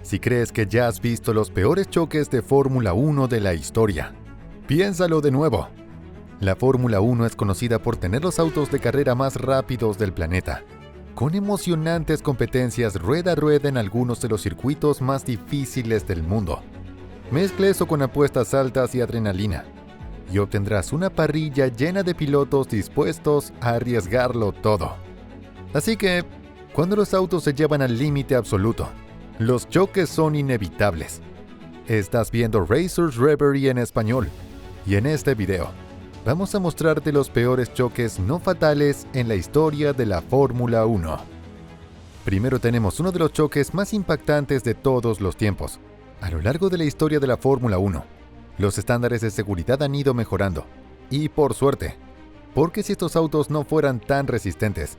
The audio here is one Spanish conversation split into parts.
Si crees que ya has visto los peores choques de Fórmula 1 de la historia, piénsalo de nuevo. La Fórmula 1 es conocida por tener los autos de carrera más rápidos del planeta, con emocionantes competencias rueda a rueda en algunos de los circuitos más difíciles del mundo. Mezcla eso con apuestas altas y adrenalina, y obtendrás una parrilla llena de pilotos dispuestos a arriesgarlo todo. Así que, cuando los autos se llevan al límite absoluto, los choques son inevitables. Estás viendo Racers Reverie en español, y en este video vamos a mostrarte los peores choques no fatales en la historia de la Fórmula 1. Primero tenemos uno de los choques más impactantes de todos los tiempos. A lo largo de la historia de la Fórmula 1, los estándares de seguridad han ido mejorando. Y por suerte, porque si estos autos no fueran tan resistentes,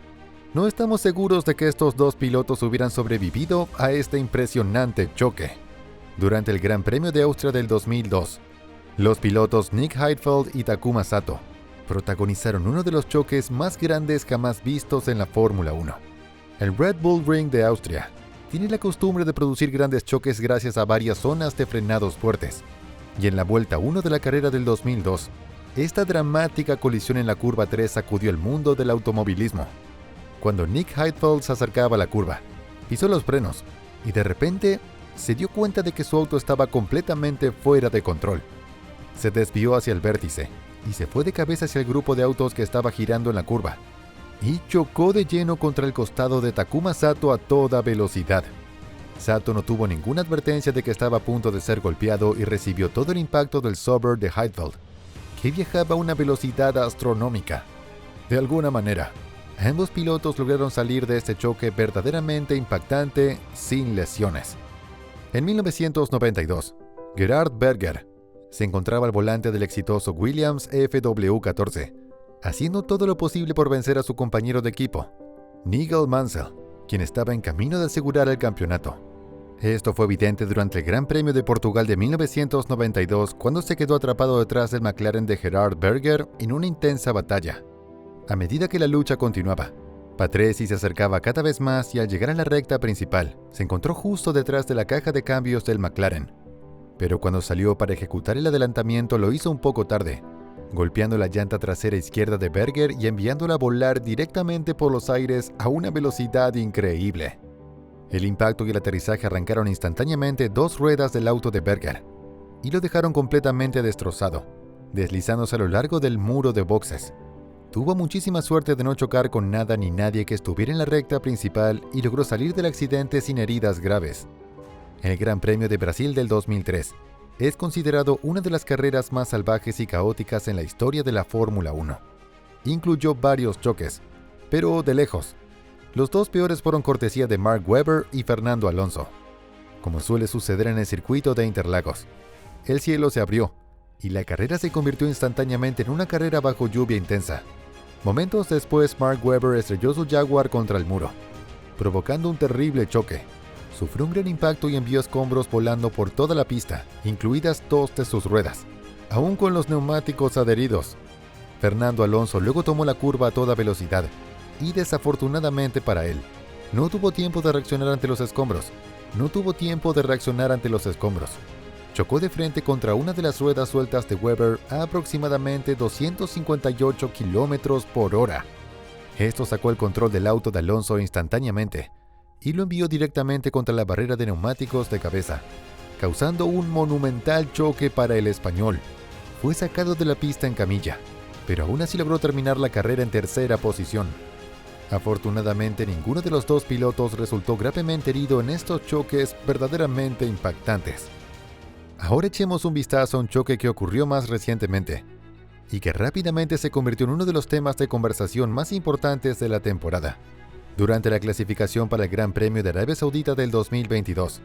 no estamos seguros de que estos dos pilotos hubieran sobrevivido a este impresionante choque. Durante el Gran Premio de Austria del 2002, los pilotos Nick Heidfeld y Takuma Sato protagonizaron uno de los choques más grandes jamás vistos en la Fórmula 1. El Red Bull Ring de Austria tiene la costumbre de producir grandes choques gracias a varias zonas de frenados fuertes. Y en la vuelta 1 de la carrera del 2002, esta dramática colisión en la curva 3 sacudió el mundo del automovilismo. Cuando Nick Heidfeld se acercaba a la curva, pisó los frenos y de repente se dio cuenta de que su auto estaba completamente fuera de control. Se desvió hacia el vértice y se fue de cabeza hacia el grupo de autos que estaba girando en la curva y chocó de lleno contra el costado de Takuma Sato a toda velocidad. Sato no tuvo ninguna advertencia de que estaba a punto de ser golpeado y recibió todo el impacto del Sauber de Heidfeld, que viajaba a una velocidad astronómica. De alguna manera, ambos pilotos lograron salir de este choque verdaderamente impactante sin lesiones. En 1992, Gerhard Berger se encontraba al volante del exitoso Williams FW14, haciendo todo lo posible por vencer a su compañero de equipo, Nigel Mansell, quien estaba en camino de asegurar el campeonato. Esto fue evidente durante el Gran Premio de Portugal de 1992, cuando se quedó atrapado detrás del McLaren de Gerhard Berger en una intensa batalla. A medida que la lucha continuaba, Patrese se acercaba cada vez más y al llegar a la recta principal, se encontró justo detrás de la caja de cambios del McLaren. Pero cuando salió para ejecutar el adelantamiento lo hizo un poco tarde, golpeando la llanta trasera izquierda de Berger y enviándola a volar directamente por los aires a una velocidad increíble. El impacto y el aterrizaje arrancaron instantáneamente dos ruedas del auto de Berger y lo dejaron completamente destrozado, deslizándose a lo largo del muro de boxes. Tuvo muchísima suerte de no chocar con nada ni nadie que estuviera en la recta principal y logró salir del accidente sin heridas graves. El Gran Premio de Brasil del 2003 es considerado una de las carreras más salvajes y caóticas en la historia de la Fórmula 1. Incluyó varios choques, pero de lejos. Los dos peores fueron cortesía de Mark Webber y Fernando Alonso. Como suele suceder en el circuito de Interlagos, el cielo se abrió y la carrera se convirtió instantáneamente en una carrera bajo lluvia intensa. Momentos después, Mark Webber estrelló su Jaguar contra el muro, provocando un terrible choque. Sufrió un gran impacto y envió escombros volando por toda la pista, incluidas dos de sus ruedas, aún con los neumáticos adheridos. Fernando Alonso luego tomó la curva a toda velocidad, y desafortunadamente para él, no tuvo tiempo de reaccionar ante los escombros. Chocó de frente contra una de las ruedas sueltas de Webber a aproximadamente 258 km por hora. Esto sacó el control del auto de Alonso instantáneamente, y lo envió directamente contra la barrera de neumáticos de cabeza, causando un monumental choque para el español. Fue sacado de la pista en camilla, pero aún así logró terminar la carrera en tercera posición. Afortunadamente, ninguno de los dos pilotos resultó gravemente herido en estos choques verdaderamente impactantes. Ahora echemos un vistazo a un choque que ocurrió más recientemente, y que rápidamente se convirtió en uno de los temas de conversación más importantes de la temporada. Durante la clasificación para el Gran Premio de Arabia Saudita del 2022,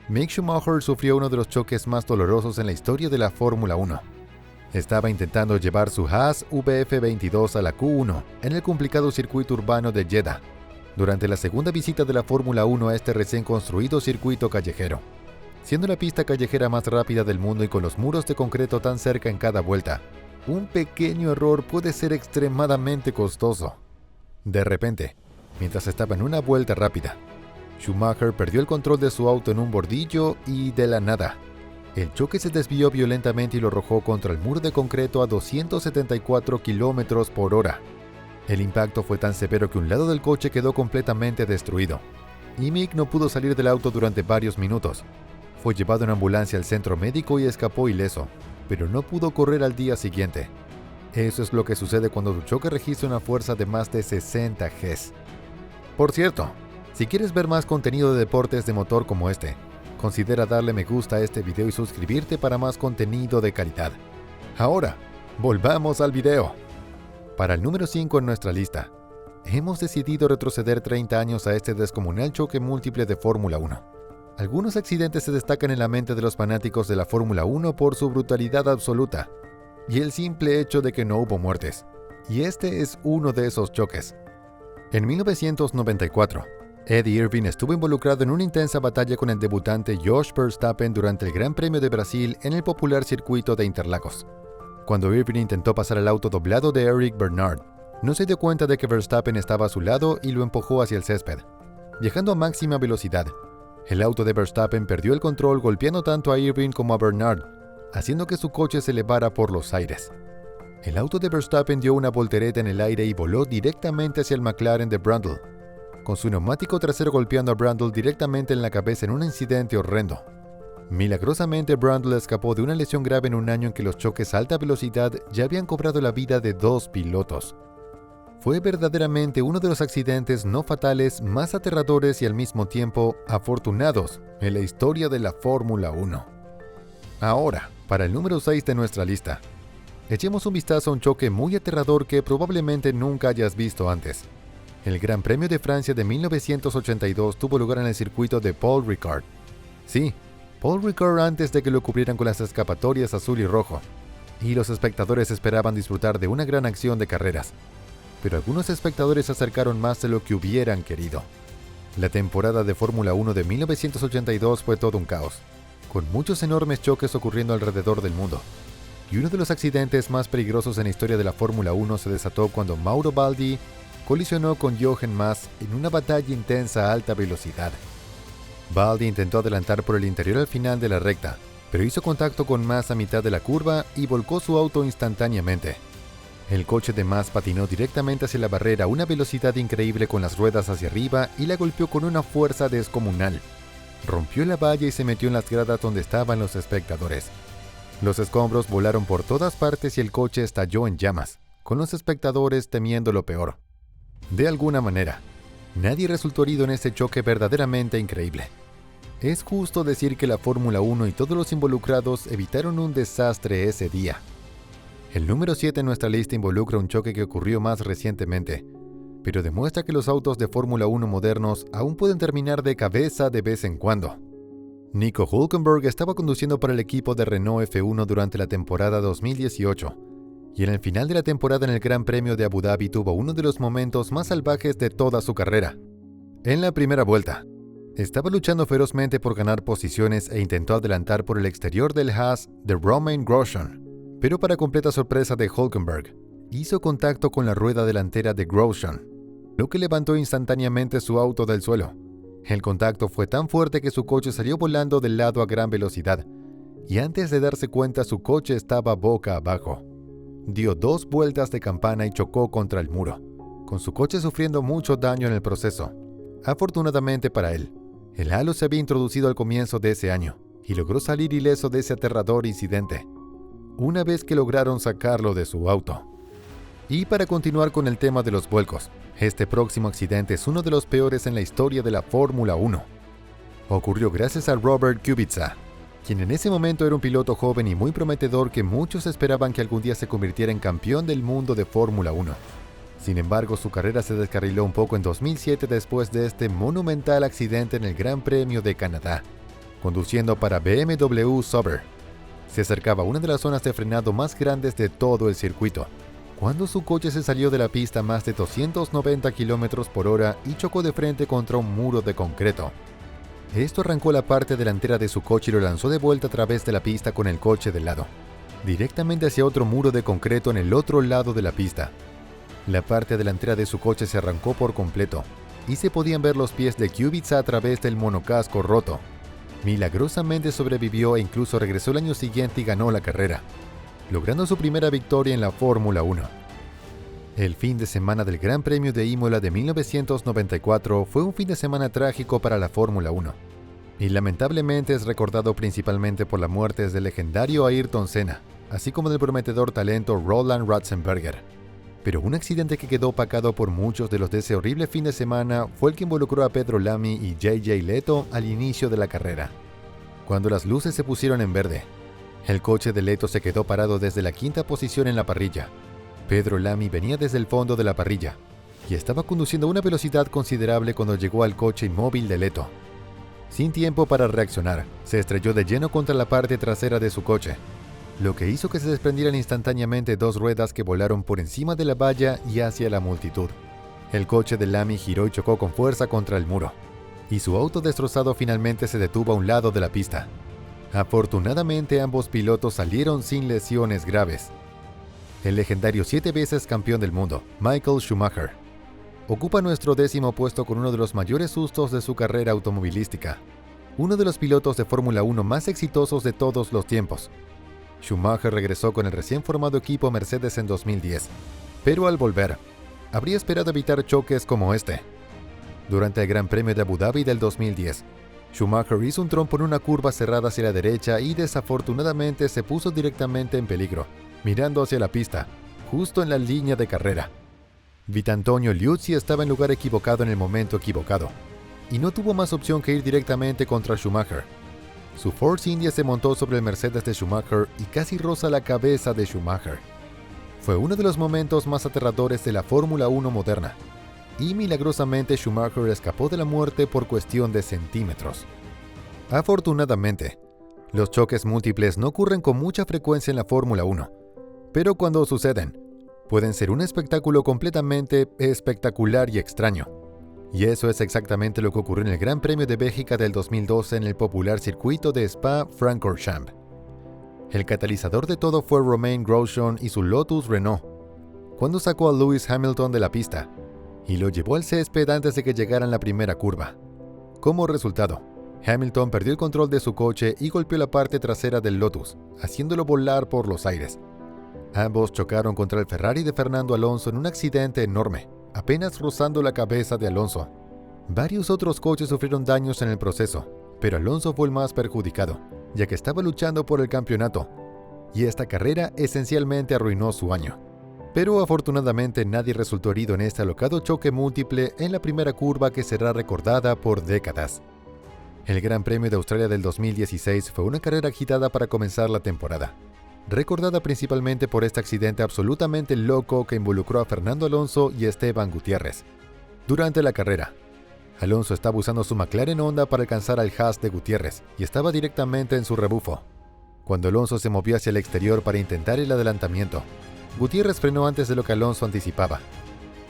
Mick Schumacher sufrió uno de los choques más dolorosos en la historia de la Fórmula 1. Estaba intentando llevar su Haas VF22 a la Q1 en el complicado circuito urbano de Jeddah, durante la segunda visita de la Fórmula 1 a este recién construido circuito callejero. Siendo la pista callejera más rápida del mundo y con los muros de concreto tan cerca en cada vuelta, un pequeño error puede ser extremadamente costoso. De repente, mientras estaba en una vuelta rápida, Schumacher perdió el control de su auto en un bordillo y, de la nada, el choque se desvió violentamente y lo arrojó contra el muro de concreto a 274 km por hora. El impacto fue tan severo que un lado del coche quedó completamente destruido, y Mick no pudo salir del auto durante varios minutos. Fue llevado en ambulancia al centro médico y escapó ileso, pero no pudo correr al día siguiente. Eso es lo que sucede cuando tu choque registra una fuerza de más de 60 Gs. Por cierto, si quieres ver más contenido de deportes de motor como este, considera darle me gusta a este video y suscribirte para más contenido de calidad. Ahora, volvamos al video. Para el número 5 en nuestra lista, hemos decidido retroceder 30 años a este descomunal choque múltiple de Fórmula 1. Algunos accidentes se destacan en la mente de los fanáticos de la Fórmula 1 por su brutalidad absoluta y el simple hecho de que no hubo muertes. Y este es uno de esos choques. En 1994, Eddie Irvine estuvo involucrado en una intensa batalla con el debutante Jos Verstappen durante el Gran Premio de Brasil en el popular circuito de Interlagos. Cuando Irvine intentó pasar al auto doblado de Eric Bernard, no se dio cuenta de que Verstappen estaba a su lado y lo empujó hacia el césped. Viajando a máxima velocidad, el auto de Verstappen perdió el control golpeando tanto a Irvine como a Bernard, haciendo que su coche se elevara por los aires. El auto de Verstappen dio una voltereta en el aire y voló directamente hacia el McLaren de Brundle, con su neumático trasero golpeando a Brundle directamente en la cabeza en un incidente horrendo. Milagrosamente, Brundle escapó de una lesión grave en un año en que los choques a alta velocidad ya habían cobrado la vida de 2 pilotos. Fue verdaderamente uno de los accidentes no fatales más aterradores y al mismo tiempo afortunados en la historia de la Fórmula 1. Ahora, para el número 6 de nuestra lista, echemos un vistazo a un choque muy aterrador que probablemente nunca hayas visto antes. El Gran Premio de Francia de 1982 tuvo lugar en el circuito de Paul Ricard. Sí, Paul Ricard antes de que lo cubrieran con las escapatorias azul y rojo, y los espectadores esperaban disfrutar de una gran acción de carreras. Pero algunos espectadores se acercaron más de lo que hubieran querido. La temporada de Fórmula 1 de 1982 fue todo un caos, con muchos enormes choques ocurriendo alrededor del mundo. Y uno de los accidentes más peligrosos en la historia de la Fórmula 1 se desató cuando Mauro Baldi colisionó con Jochen Mass en una batalla intensa a alta velocidad. Baldi intentó adelantar por el interior al final de la recta, pero hizo contacto con Mass a mitad de la curva y volcó su auto instantáneamente. El coche de Mass patinó directamente hacia la barrera a una velocidad increíble con las ruedas hacia arriba y la golpeó con una fuerza descomunal. Rompió la valla y se metió en las gradas donde estaban los espectadores. Los escombros volaron por todas partes y el coche estalló en llamas, con los espectadores temiendo lo peor. De alguna manera, nadie resultó herido en este choque verdaderamente increíble. Es justo decir que la Fórmula 1 y todos los involucrados evitaron un desastre ese día. El número 7 en nuestra lista involucra un choque que ocurrió más recientemente, pero demuestra que los autos de Fórmula 1 modernos aún pueden terminar de cabeza de vez en cuando. Nico Hülkenberg estaba conduciendo para el equipo de Renault F1 durante la temporada 2018, y en el final de la temporada en el Gran Premio de Abu Dhabi tuvo uno de los momentos más salvajes de toda su carrera. En la primera vuelta, estaba luchando ferozmente por ganar posiciones e intentó adelantar por el exterior del Haas de Romain Grosjean, pero para completa sorpresa de Hülkenberg, hizo contacto con la rueda delantera de Grosjean, lo que levantó instantáneamente su auto del suelo. El contacto fue tan fuerte que su coche salió volando del lado a gran velocidad, y antes de darse cuenta su coche estaba boca abajo. Dio 2 vueltas de campana y chocó contra el muro, con su coche sufriendo mucho daño en el proceso. Afortunadamente para él, el halo se había introducido al comienzo de ese año, y logró salir ileso de ese aterrador incidente, una vez que lograron sacarlo de su auto. Y para continuar con el tema de los vuelcos, este próximo accidente es uno de los peores en la historia de la Fórmula 1. Ocurrió gracias a Robert Kubica, quien en ese momento era un piloto joven y muy prometedor que muchos esperaban que algún día se convirtiera en campeón del mundo de Fórmula 1. Sin embargo, su carrera se descarriló un poco en 2007 después de este monumental accidente en el Gran Premio de Canadá, conduciendo para BMW Sauber. Se acercaba a una de las zonas de frenado más grandes de todo el circuito, cuando su coche se salió de la pista a más de 290 km por hora y chocó de frente contra un muro de concreto. Esto arrancó la parte delantera de su coche y lo lanzó de vuelta a través de la pista con el coche del lado, directamente hacia otro muro de concreto en el otro lado de la pista. La parte delantera de su coche se arrancó por completo, y se podían ver los pies de Kubica a través del monocasco roto. Milagrosamente sobrevivió e incluso regresó el año siguiente y ganó la carrera, logrando su primera victoria en la Fórmula 1. El fin de semana del Gran Premio de Imola de 1994 fue un fin de semana trágico para la Fórmula 1, y lamentablemente es recordado principalmente por la muerte del legendario Ayrton Senna, así como del prometedor talento Roland Ratzenberger. Pero un accidente que quedó opacado por muchos de los de ese horrible fin de semana fue el que involucró a Pedro Lamy y JJ Leto al inicio de la carrera. Cuando las luces se pusieron en verde, el coche de Leto se quedó parado desde la quinta posición en la parrilla. Pedro Lamy venía desde el fondo de la parrilla y estaba conduciendo a una velocidad considerable cuando llegó al coche inmóvil de Leto. Sin tiempo para reaccionar, se estrelló de lleno contra la parte trasera de su coche, lo que hizo que se desprendieran instantáneamente dos ruedas que volaron por encima de la valla y hacia la multitud. El coche de Lamy giró y chocó con fuerza contra el muro, y su auto destrozado finalmente se detuvo a un lado de la pista. Afortunadamente ambos pilotos salieron sin lesiones graves. El legendario 7 veces campeón del mundo, Michael Schumacher, ocupa nuestro 10º puesto con uno de los mayores sustos de su carrera automovilística, uno de los pilotos de Fórmula 1 más exitosos de todos los tiempos. Schumacher regresó con el recién formado equipo Mercedes en 2010, pero al volver, habría esperado evitar choques como este. Durante el Gran Premio de Abu Dhabi del 2010, Schumacher hizo un trompo en una curva cerrada hacia la derecha y desafortunadamente se puso directamente en peligro, mirando hacia la pista, justo en la línea de carrera. Vitantonio Liuzzi estaba en lugar equivocado en el momento equivocado, y no tuvo más opción que ir directamente contra Schumacher. Su Force India se montó sobre el Mercedes de Schumacher y casi roza la cabeza de Schumacher. Fue uno de los momentos más aterradores de la Fórmula 1 moderna, y milagrosamente Schumacher escapó de la muerte por cuestión de centímetros. Afortunadamente, los choques múltiples no ocurren con mucha frecuencia en la Fórmula 1, pero cuando suceden, pueden ser un espectáculo completamente espectacular y extraño. Y eso es exactamente lo que ocurrió en el Gran Premio de Bélgica del 2012 en el popular circuito de Spa-Francorchamps. El catalizador de todo fue Romain Grosjean y su Lotus Renault, cuando sacó a Lewis Hamilton de la pista y lo llevó al césped antes de que llegaran la primera curva. Como resultado, Hamilton perdió el control de su coche y golpeó la parte trasera del Lotus, haciéndolo volar por los aires. Ambos chocaron contra el Ferrari de Fernando Alonso en un accidente enorme, apenas rozando la cabeza de Alonso. Varios otros coches sufrieron daños en el proceso, pero Alonso fue el más perjudicado, ya que estaba luchando por el campeonato, y esta carrera esencialmente arruinó su año. Pero afortunadamente nadie resultó herido en este alocado choque múltiple en la primera curva que será recordada por décadas. El Gran Premio de Australia del 2016 fue una carrera agitada para comenzar la temporada, recordada principalmente por este accidente absolutamente loco que involucró a Fernando Alonso y Esteban Gutiérrez. Durante la carrera, Alonso estaba usando su McLaren Honda para alcanzar al Haas de Gutiérrez y estaba directamente en su rebufo. Cuando Alonso se movió hacia el exterior para intentar el adelantamiento, Gutiérrez frenó antes de lo que Alonso anticipaba,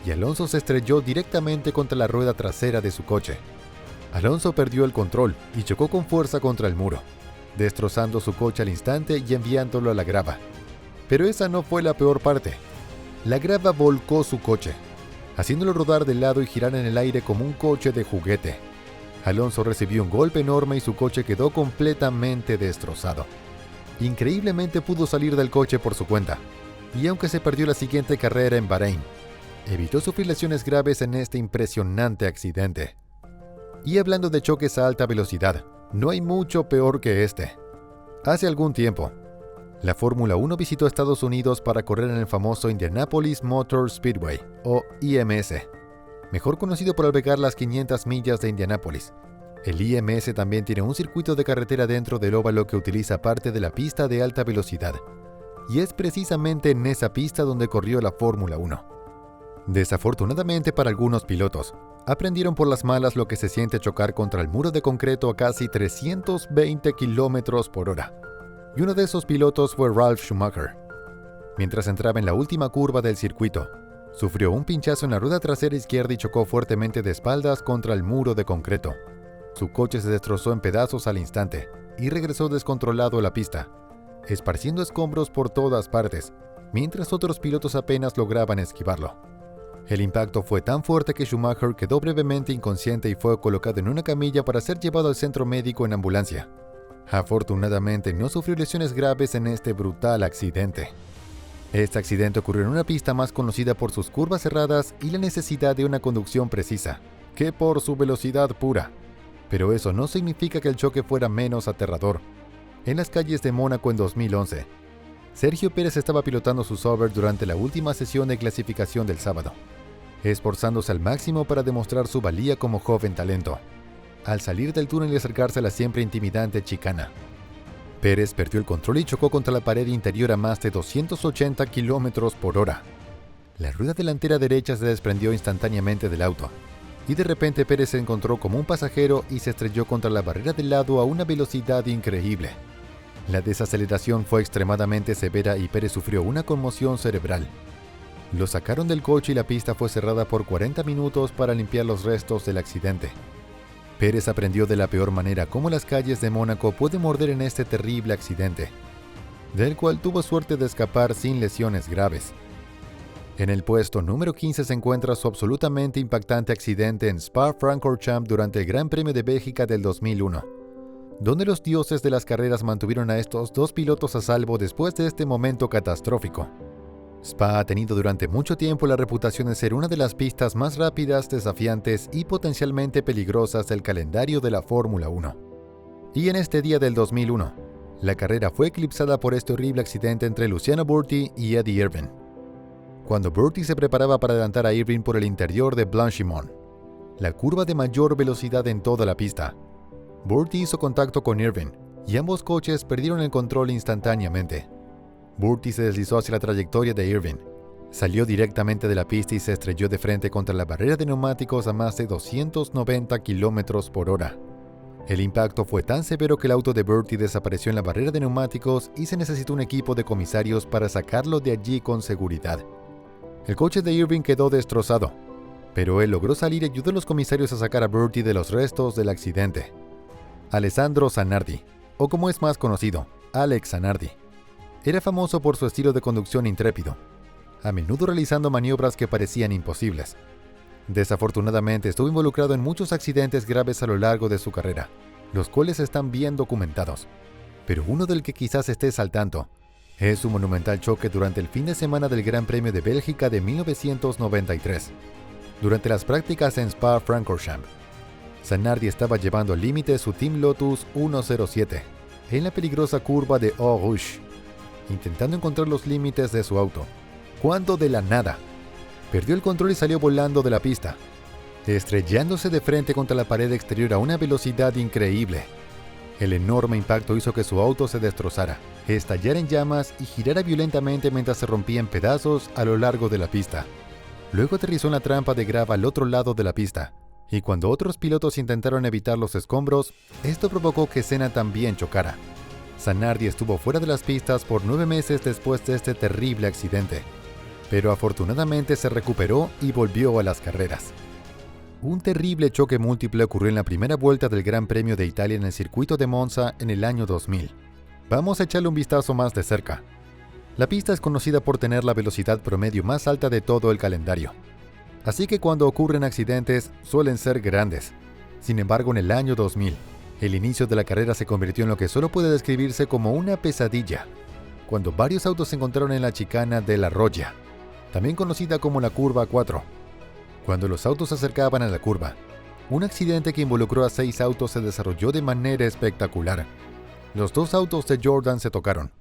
y Alonso se estrelló directamente contra la rueda trasera de su coche. Alonso perdió el control y chocó con fuerza contra el muro, destrozando su coche al instante y enviándolo a la grava. Pero esa no fue la peor parte. La grava volcó su coche, haciéndolo rodar de lado y girar en el aire como un coche de juguete. Alonso recibió un golpe enorme y su coche quedó completamente destrozado. Increíblemente pudo salir del coche por su cuenta, y aunque se perdió la siguiente carrera en Bahrein, evitó sufrir lesiones graves en este impresionante accidente. Y hablando de choques a alta velocidad, no hay mucho peor que este. Hace algún tiempo, la Fórmula 1 visitó Estados Unidos para correr en el famoso Indianapolis Motor Speedway, o IMS, mejor conocido por albergar las 500 millas de Indianápolis. El IMS también tiene un circuito de carretera dentro del óvalo que utiliza parte de la pista de alta velocidad, y es precisamente en esa pista donde corrió la Fórmula 1. Desafortunadamente para algunos pilotos, aprendieron por las malas lo que se siente chocar contra el muro de concreto a casi 320 km por hora. Y uno de esos pilotos fue Ralf Schumacher. Mientras entraba en la última curva del circuito, sufrió un pinchazo en la rueda trasera izquierda y chocó fuertemente de espaldas contra el muro de concreto. Su coche se destrozó en pedazos al instante y regresó descontrolado a la pista, esparciendo escombros por todas partes, mientras otros pilotos apenas lograban esquivarlo. El impacto fue tan fuerte que Schumacher quedó brevemente inconsciente y fue colocado en una camilla para ser llevado al centro médico en ambulancia. Afortunadamente no sufrió lesiones graves en este brutal accidente. Este accidente ocurrió en una pista más conocida por sus curvas cerradas y la necesidad de una conducción precisa, que por su velocidad pura. Pero eso no significa que el choque fuera menos aterrador. En las calles de Mónaco en 2011, Sergio Pérez estaba pilotando su Sauber durante la última sesión de clasificación del sábado, esforzándose al máximo para demostrar su valía como joven talento, al salir del túnel y acercarse a la siempre intimidante chicana. Pérez perdió el control y chocó contra la pared interior a más de 280 km/h. La rueda delantera derecha se desprendió instantáneamente del auto, y de repente Pérez se encontró como un pasajero y se estrelló contra la barrera del lado a una velocidad increíble. La desaceleración fue extremadamente severa y Pérez sufrió una conmoción cerebral. Lo sacaron del coche y la pista fue cerrada por 40 minutos para limpiar los restos del accidente. Pérez aprendió de la peor manera cómo las calles de Mónaco pueden morder en este terrible accidente, del cual tuvo suerte de escapar sin lesiones graves. En el puesto número 15 se encuentra su absolutamente impactante accidente en Spa-Francorchamps durante el Gran Premio de Bélgica del 2001, donde los dioses de las carreras mantuvieron a estos dos pilotos a salvo después de este momento catastrófico. Spa ha tenido durante mucho tiempo la reputación de ser una de las pistas más rápidas, desafiantes y potencialmente peligrosas del calendario de la Fórmula 1. Y en este día del 2001, la carrera fue eclipsada por este horrible accidente entre Luciano Burti y Eddie Irvine, cuando Burti se preparaba para adelantar a Irvine por el interior de Blanchimont, la curva de mayor velocidad en toda la pista. Burti hizo contacto con Irvine y ambos coches perdieron el control instantáneamente. Burti se deslizó hacia la trayectoria de Irvine, salió directamente de la pista y se estrelló de frente contra la barrera de neumáticos a más de 290 km/h. El impacto fue tan severo que el auto de Burti desapareció en la barrera de neumáticos y se necesitó un equipo de comisarios para sacarlo de allí con seguridad. El coche de Irvine quedó destrozado, pero él logró salir y ayudó a los comisarios a sacar a Burti de los restos del accidente. Alessandro Zanardi, o como es más conocido, Alex Zanardi, era famoso por su estilo de conducción intrépido, a menudo realizando maniobras que parecían imposibles. Desafortunadamente estuvo involucrado en muchos accidentes graves a lo largo de su carrera, los cuales están bien documentados, pero uno del que quizás estés al tanto es su monumental choque durante el fin de semana del Gran Premio de Bélgica de 1993. Durante las prácticas en Spa-Francorchamps, Zanardi estaba llevando al límite su Team Lotus 107 en la peligrosa curva de Eau Rouge, intentando encontrar los límites de su auto, cuando de la nada perdió el control y salió volando de la pista, estrellándose de frente contra la pared exterior a una velocidad increíble. El enorme impacto hizo que su auto se destrozara, estallara en llamas y girara violentamente mientras se rompía en pedazos a lo largo de la pista. Luego aterrizó en la trampa de grava al otro lado de la pista, y cuando otros pilotos intentaron evitar los escombros, esto provocó que Senna también chocara. Zanardi estuvo fuera de las pistas por 9 meses después de este terrible accidente, pero afortunadamente se recuperó y volvió a las carreras. Un terrible choque múltiple ocurrió en la primera vuelta del Gran Premio de Italia en el circuito de Monza en el año 2000. Vamos a echarle un vistazo más de cerca. La pista es conocida por tener la velocidad promedio más alta de todo el calendario, así que cuando ocurren accidentes suelen ser grandes. Sin embargo, en el año 2000, el inicio de la carrera se convirtió en lo que solo puede describirse como una pesadilla, cuando varios autos se encontraron en la chicana de La Roggia, también conocida como la curva 4. Cuando los autos se acercaban a la curva, un accidente que involucró a 6 autos se desarrolló de manera espectacular. Los 2 autos de Jordan se tocaron,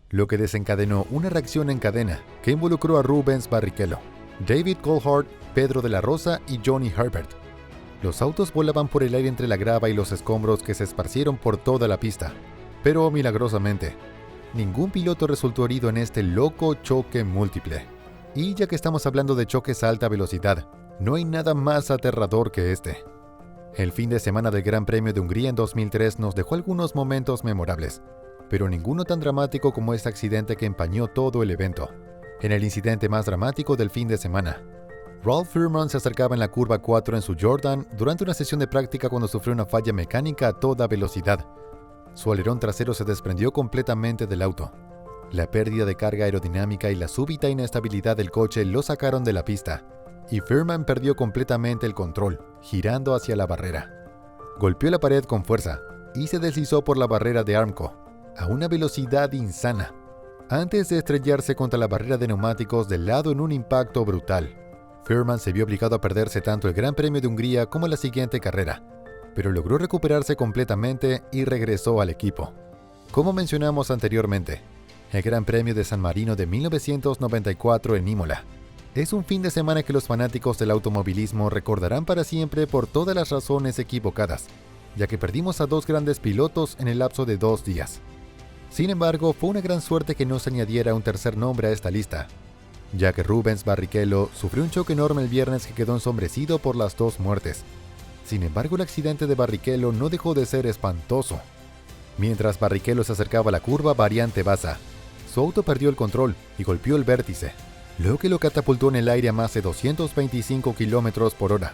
lo que desencadenó una reacción en cadena que involucró a Rubens Barrichello, David Coulthard, Pedro de la Rosa y Johnny Herbert. Los autos volaban por el aire entre la grava y los escombros que se esparcieron por toda la pista, pero milagrosamente, ningún piloto resultó herido en este loco choque múltiple. Y ya que estamos hablando de choques a alta velocidad, no hay nada más aterrador que este. El fin de semana del Gran Premio de Hungría en 2003 nos dejó algunos momentos memorables, pero ninguno tan dramático como este accidente que empañó todo el evento. En el incidente más dramático del fin de semana, Ralf Furman se acercaba en la curva 4 en su Jordan durante una sesión de práctica cuando sufrió una falla mecánica a toda velocidad. Su alerón trasero se desprendió completamente del auto. La pérdida de carga aerodinámica y la súbita inestabilidad del coche lo sacaron de la pista, y Firman perdió completamente el control, girando hacia la barrera. Golpeó la pared con fuerza y se deslizó por la barrera de Armco a una velocidad insana, antes de estrellarse contra la barrera de neumáticos del lado en un impacto brutal. Firman se vio obligado a perderse tanto el Gran Premio de Hungría como la siguiente carrera, pero logró recuperarse completamente y regresó al equipo. Como mencionamos anteriormente, el Gran Premio de San Marino de 1994 en Imola es un fin de semana que los fanáticos del automovilismo recordarán para siempre por todas las razones equivocadas, ya que perdimos a dos grandes pilotos en el lapso de 2 días. Sin embargo, fue una gran suerte que no se añadiera un tercer nombre a esta lista, ya que Rubens Barrichello sufrió un choque enorme el viernes que quedó ensombrecido por las 2 muertes. Sin embargo, el accidente de Barrichello no dejó de ser espantoso. Mientras Barrichello se acercaba a la curva variante Baza, su auto perdió el control y golpeó el vértice, lo que lo catapultó en el aire a más de 225 km por hora.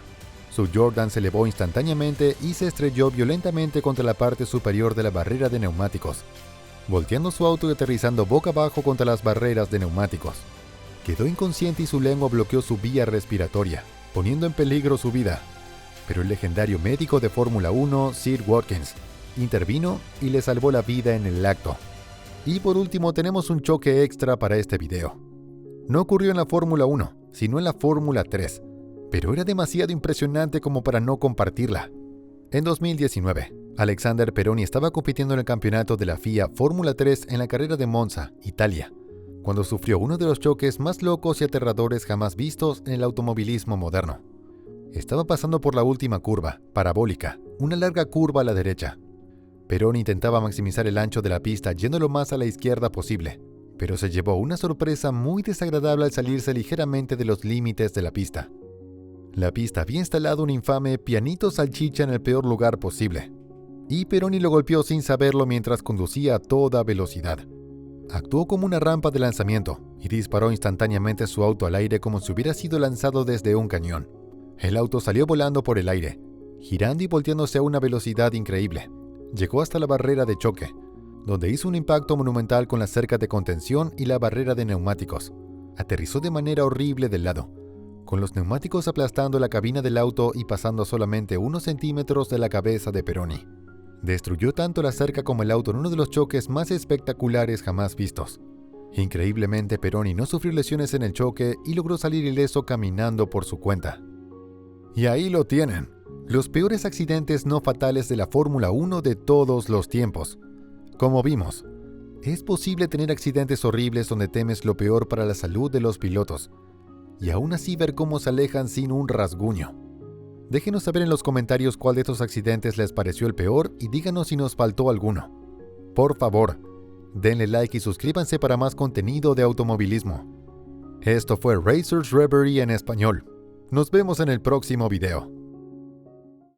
Su Jordan se elevó instantáneamente y se estrelló violentamente contra la parte superior de la barrera de neumáticos, volteando su auto y aterrizando boca abajo contra las barreras de neumáticos. Quedó inconsciente y su lengua bloqueó su vía respiratoria, poniendo en peligro su vida. Pero el legendario médico de Fórmula 1, Sid Watkins, intervino y le salvó la vida en el acto. Y por último tenemos un choque extra para este video. No ocurrió en la Fórmula 1, sino en la Fórmula 3, pero era demasiado impresionante como para no compartirla. En 2019, Alexander Peroni estaba compitiendo en el campeonato de la FIA Fórmula 3 en la carrera de Monza, Italia, cuando sufrió uno de los choques más locos y aterradores jamás vistos en el automovilismo moderno. Estaba pasando por la última curva, parabólica, una larga curva a la derecha. Peroni intentaba maximizar el ancho de la pista yendo lo más a la izquierda posible, pero se llevó una sorpresa muy desagradable al salirse ligeramente de los límites de la pista. La pista había instalado un infame pianito salchicha en el peor lugar posible, y Peroni lo golpeó sin saberlo mientras conducía a toda velocidad. Actuó como una rampa de lanzamiento y disparó instantáneamente su auto al aire como si hubiera sido lanzado desde un cañón. El auto salió volando por el aire, girando y volteándose a una velocidad increíble. Llegó hasta la barrera de choque, donde hizo un impacto monumental con la cerca de contención y la barrera de neumáticos. Aterrizó de manera horrible del lado, con los neumáticos aplastando la cabina del auto y pasando solamente unos centímetros de la cabeza de Peroni. Destruyó tanto la cerca como el auto en uno de los choques más espectaculares jamás vistos. Increíblemente, Peroni no sufrió lesiones en el choque y logró salir ileso caminando por su cuenta. Y ahí lo tienen, los peores accidentes no fatales de la Fórmula 1 de todos los tiempos. Como vimos, es posible tener accidentes horribles donde temes lo peor para la salud de los pilotos, y aún así ver cómo se alejan sin un rasguño. Déjenos saber en los comentarios cuál de estos accidentes les pareció el peor y díganos si nos faltó alguno. Por favor, denle like y suscríbanse para más contenido de automovilismo. Esto fue Racers Reverie en español. Nos vemos en el próximo video.